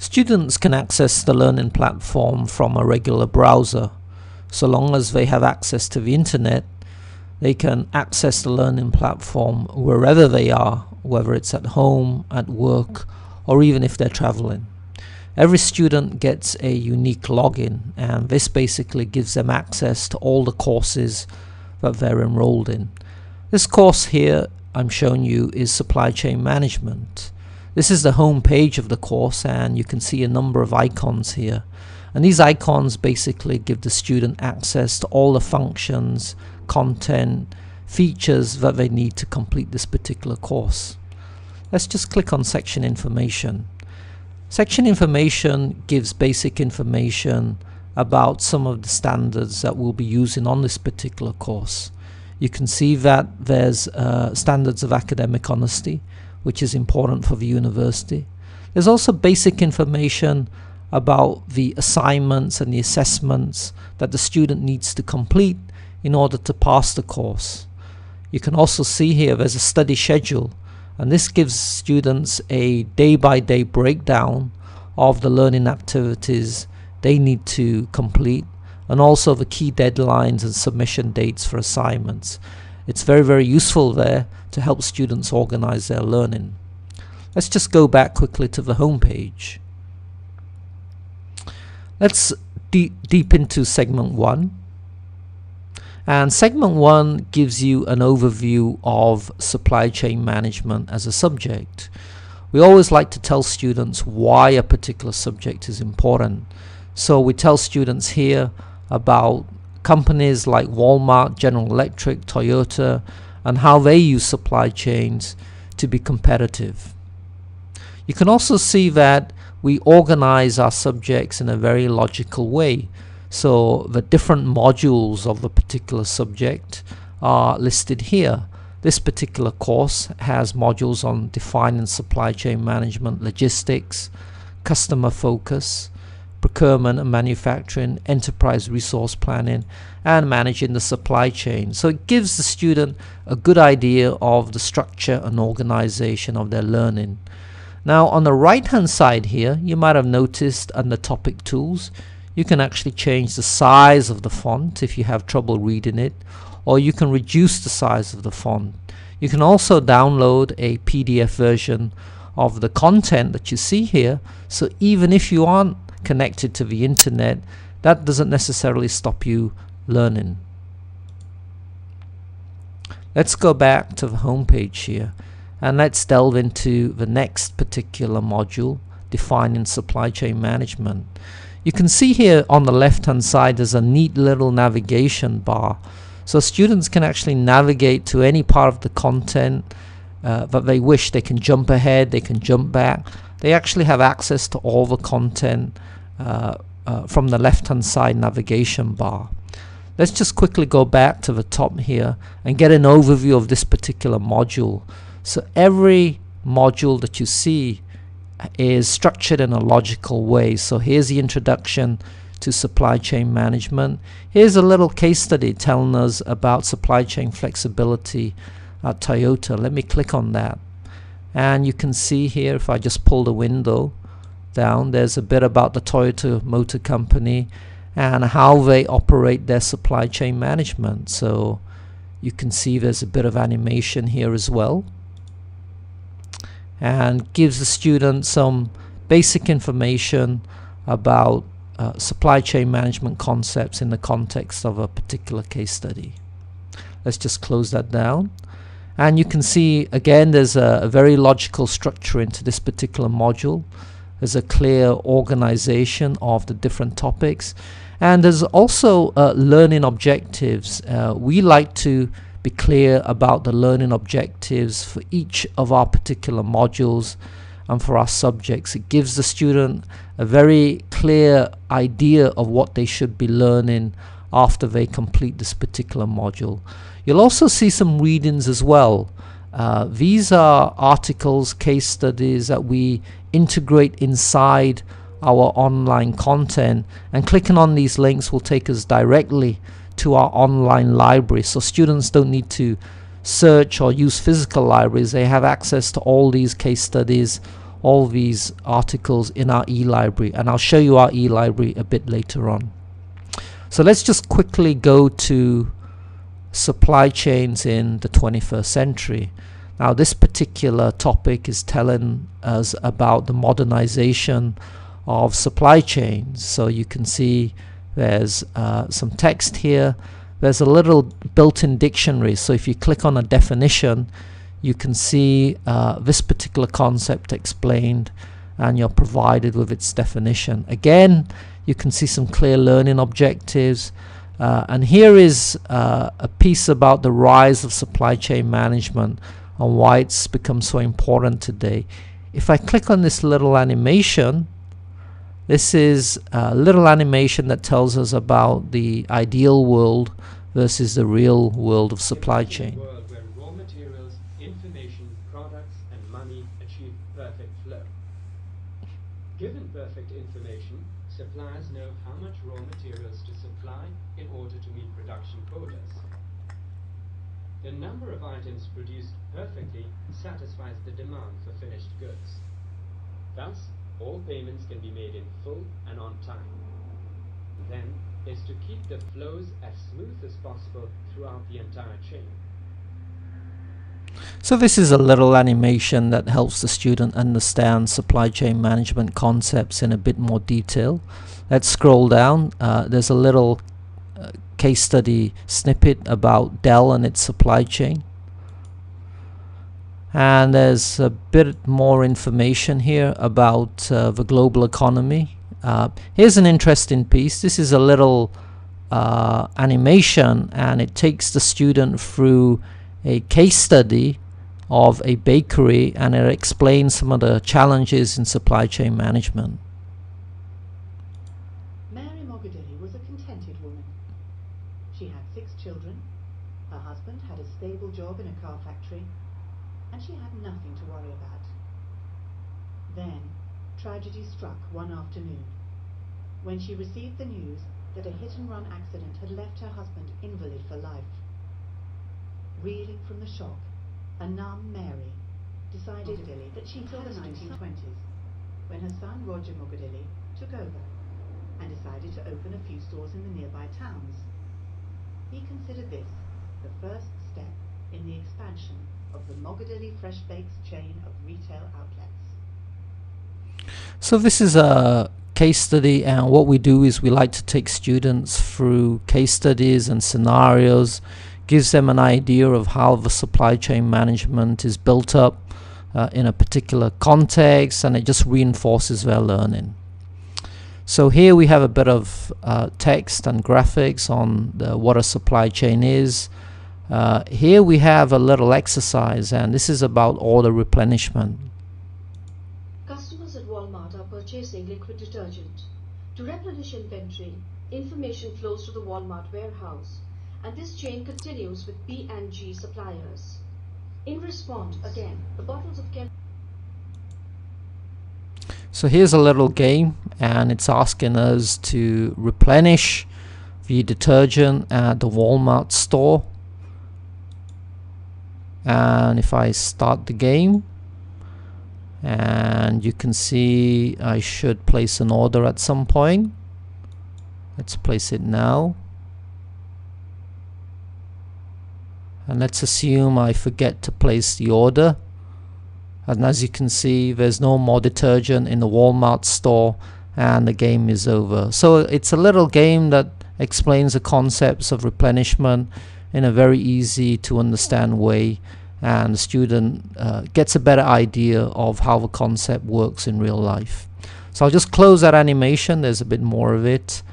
Students can access the learning platform from a regular browser. So long as they have access to the internet, they can access the learning platform wherever they are, whether it's at home, at work, or even if they're traveling. Every student gets a unique login, and this basically gives them access to all the courses that they're enrolled in. This course here I'm showing you is supply chain management. This is the home page of the course, and you can see a number of icons here. And these icons basically give the student access to all the functions, content, features that they need to complete this particular course. Let's just click on section information. Section information gives basic information about some of the standards that we'll be using on this particular course. You can see that there's standards of academic honesty, which is important for the university. There's also basic information about the assignments and the assessments that the student needs to complete in order to pass the course. You can also see here there's a study schedule, and this gives students a day-by-day breakdown of the learning activities they need to complete, and also the key deadlines and submission dates for assignments. It's very useful there to help students organize their learning. Let's just go back quickly to the home page. Let's deep into segment 1. And segment 1 gives you an overview of supply chain management as a subject. We always like to tell students why a particular subject is important. So we tell students here about companies like Walmart, General Electric, Toyota, and how they use supply chains to be competitive. You can also see that we organize our subjects in a very logical way. So the different modules of a particular subject are listed here. This particular course has modules on defining supply chain management, logistics, customer focus, procurement and manufacturing, enterprise resource planning, and managing the supply chain. So it gives the student a good idea of the structure and organization of their learning. Now on the right hand side here, you might have noticed under topic tools, you can actually change the size of the font if you have trouble reading it, or you can reduce the size of the font. You can also download a PDF version of the content that you see here, so even if you aren't connected to the internet, that doesn't necessarily stop you learning. Let's go back to the home page here, and let's delve into the next particular module, defining supply chain management. You can see here on the left hand side there's a neat little navigation bar, so students can actually navigate to any part of the content that they wish. They can jump ahead, they can jump back. They actually have access to all the content from the left hand side navigation bar. Let's just quickly go back to the top here and get an overview of this particular module. So every module that you see is structured in a logical way. So here's the introduction to supply chain management. Here's a little case study telling us about supply chain flexibility at Toyota. Let me click on that, and you can see here, if I just pull the window down, there's a bit about the Toyota Motor Company and how they operate their supply chain management. So you can see there's a bit of animation here as well, and gives the student some basic information about supply chain management concepts in the context of a particular case study. Let's just close that down, and you can see again there's a very logical structure into this particular module. There's a clear organization of the different topics, and there's also learning objectives. We like to be clear about the learning objectives for each of our particular modules and for our subjects. It gives the student a very clear idea of what they should be learning after they complete this particular module. You'll also see some readings as well. These are articles, case studies that we integrate inside our online content, and clicking on these links will take us directly to our online library, so students don't need to search or use physical libraries. They have access to all these case studies all these articles in our e-library, and I'll show you our e-library a bit later on. So let's just quickly go to supply chains in the 21st century. Now this particular topic is telling us about the modernization of supply chains. So you can see there's some text here. There's a little built-in dictionary, so if you click on a definition, you can see this particular concept explained, and you're provided with its definition. Again, you can see some clear learning objectives, and here is a piece about the rise of supply chain management and why it's become so important today. If I click on this little animation, this is a little animation that tells us about the ideal world versus the real world of supply chain. A world where raw materials, information, products, and money achieve perfect flow. Given perfect information, suppliers know how much raw materials to supply in order to meet production quotas. The number of items produced perfectly satisfies the demand for finished goods. Thus, all payments can be made in full and on time. Then is to keep the flows as smooth as possible throughout the entire chain. So this is a little animation that helps the student understand supply chain management concepts in a bit more detail. Let's scroll down. There's a little case study snippet about Dell and its supply chain. And there's a bit more information here about the global economy. Here's an interesting piece. This is a little animation, and it takes the student through a case study of a bakery, and it explains some of the challenges in supply chain management. Mary Mogadilly was a contented woman. She had 6 children, her husband had a stable job in a car factory, and she had nothing to worry about. Then, tragedy struck one afternoon, when she received the news that a hit-and-run accident had left her husband invalid for life. Reeling from the shock, a numb Mary decided that she until the 1920s, when her son Roger Mogadilly took over and decided to open a few stores in the nearby towns. He considered this the first step in the expansion of the Mogadilly Fresh Bakes chain of retail outlets. So this is a case study, and what we do is we like to take students through case studies and scenarios, gives them an idea of how the supply chain management is built up in a particular context, and it just reinforces their learning. So here we have a bit of text and graphics on what a supply chain is. Here we have a little exercise, and this is about order replenishment. Customers at Walmart are purchasing liquid detergent. To replenish inventory, information flows to the Walmart warehouse, and this chain continues with P&G suppliers. In response, again, the bottles of chemicals. So here's a little game, and it's asking us to replenish the detergent at the Walmart store. And if I start the game, and you can see I should place an order at some point. Let's place it now. And let's assume I forget to place the order. And as you can see, there's no more detergent in the Walmart store, and the game is over. So it's a little game that explains the concepts of replenishment in a very easy to understand way, and the student gets a better idea of how the concept works in real life. So I'll just close that animation. There's a bit more of it,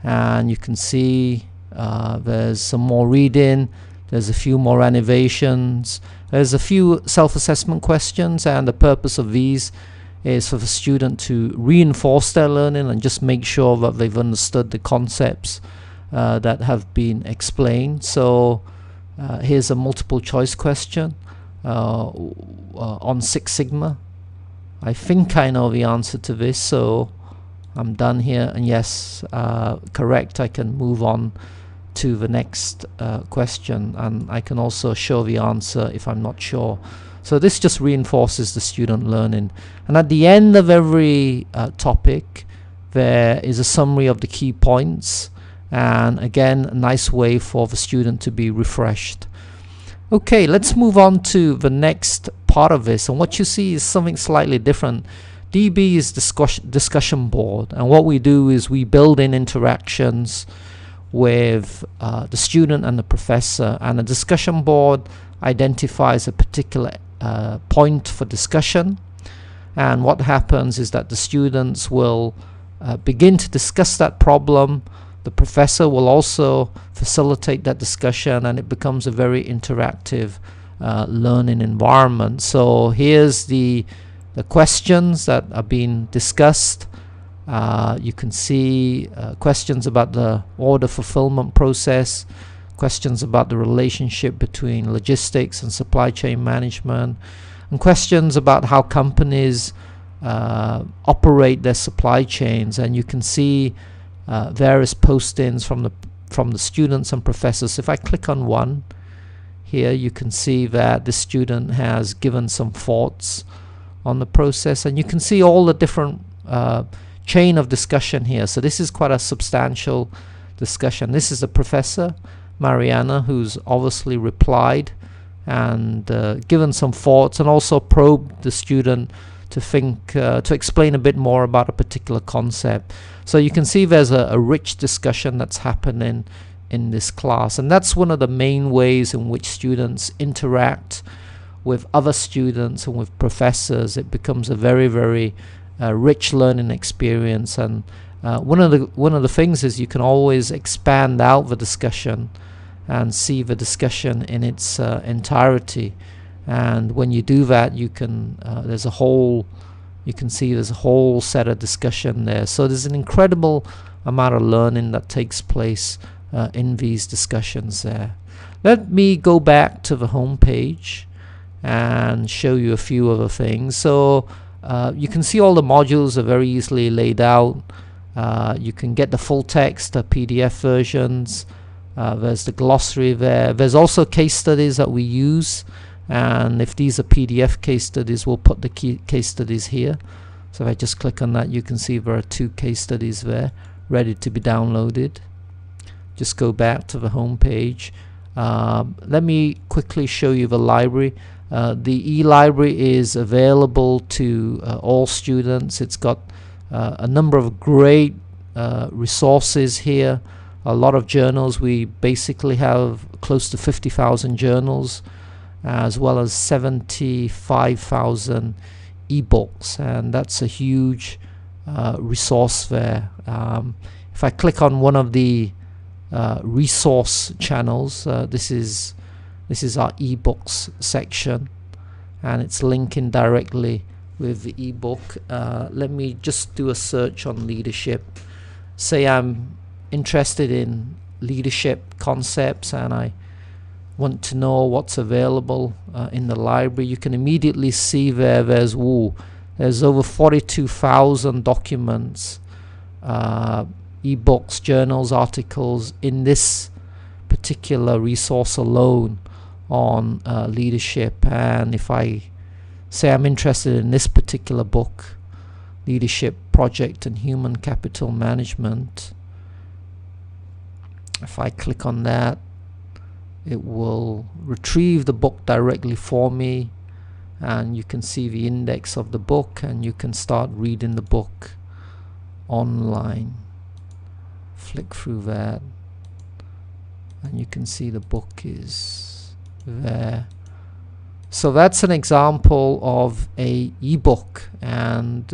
and you can see there's some more reading, there's a few more animations, there's a few self-assessment questions, and the purpose of these is for the student to reinforce their learning and just make sure that they've understood the concepts that have been explained. So here's a multiple choice question on Six Sigma. I think I know the answer to this, so I'm done here, and yes, correct. I can move on to the next question, and I can also show the answer if I'm not sure So this just reinforces the student learning. And at the end of every topic, there is a summary of the key points, and again, a nice way for the student to be refreshed. Okay, let's move on to the next part of this, and what you see is something slightly different. DB is discussion board, and what we do is we build in interactions with the student and the professor, and a discussion board identifies a particular point for discussion, and what happens is that the students will begin to discuss that problem. The professor will also facilitate that discussion, and it becomes a very interactive learning environment. So here's the questions that are being discussed. You can see questions about the order fulfillment process, questions about the relationship between logistics and supply chain management, and questions about how companies operate their supply chains. And you can see various postings from the students and professors. If I click on one here, you can see that the student has given some thoughts on the process, and you can see all the different chain of discussion here. So this is quite a substantial discussion. This is the professor, Mariana, who's obviously replied and given some thoughts, and also probed the student to think, to explain a bit more about a particular concept. So you can see there's a rich discussion that's happening in this class, and that's one of the main ways in which students interact with other students and with professors. It becomes a very, very rich learning experience, and one of the things is you can always expand out the discussion and see the discussion in its entirety. And when you do that, you can you can see there's a whole set of discussion there. So there's an incredible amount of learning that takes place in these discussions there. Let me go back to the home page and show you a few other things. So you can see all the modules are very easily laid out. You can get the full text, the PDF versions. There's the glossary there. There's also case studies that we use, and if these are PDF case studies, we'll put the case studies here. So if I just click on that, you can see there are 2 case studies there ready to be downloaded. Just go back to the home page. Let me quickly show you the library. The e-library is available to all students. It's got a number of great resources here, a lot of journals. We basically have close to 50,000 journals, as well as 75,000 ebooks, and that's a huge resource there. If I click on one of the resource channels, this is our ebooks section, and it's linking directly with the ebook. Let me just do a search on leadership. Say I'm interested in leadership concepts and I want to know what's available in the library. You can immediately see there's over 42,000 documents, ebooks, journals, articles in this particular resource alone on leadership. And if I say I'm interested in this particular book, Leadership, Project and Human Capital Management, if I click on that, it will retrieve the book directly for me, and you can see the index of the book, and you can start reading the book online. Flick through that and you can see the book is there. So that's an example of a ebook, and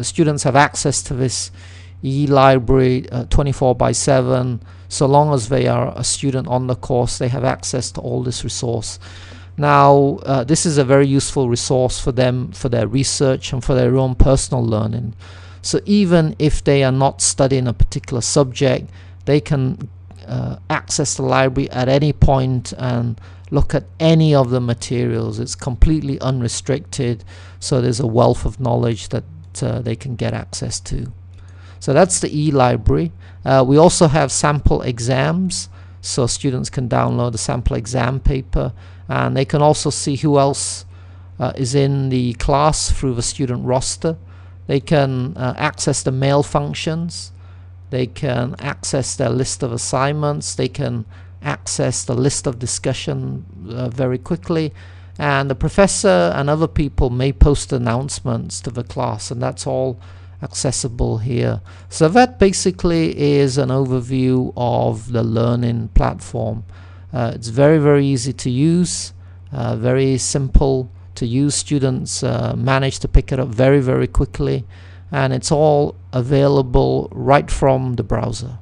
students have access to this e-library 24/7. So long as they are a student on the course, they have access to all this resource. Now this is a very useful resource for them, for their research and for their own personal learning. So even if they are not studying a particular subject, they can access the library at any point and look at any of the materials. It's completely unrestricted, so there's a wealth of knowledge that they can get access to. So that's the e-library. We also have sample exams, so students can download a sample exam paper, and they can also see who else is in the class through the student roster. They can access the mail functions. They can access their list of assignments. They can access the list of discussion very quickly. And the professor and other people may post announcements to the class, and that's all accessible here. So that basically is an overview of the learning platform. It's very, very easy to use, very simple to use. Students manage to pick it up very, very quickly, and it's all available right from the browser.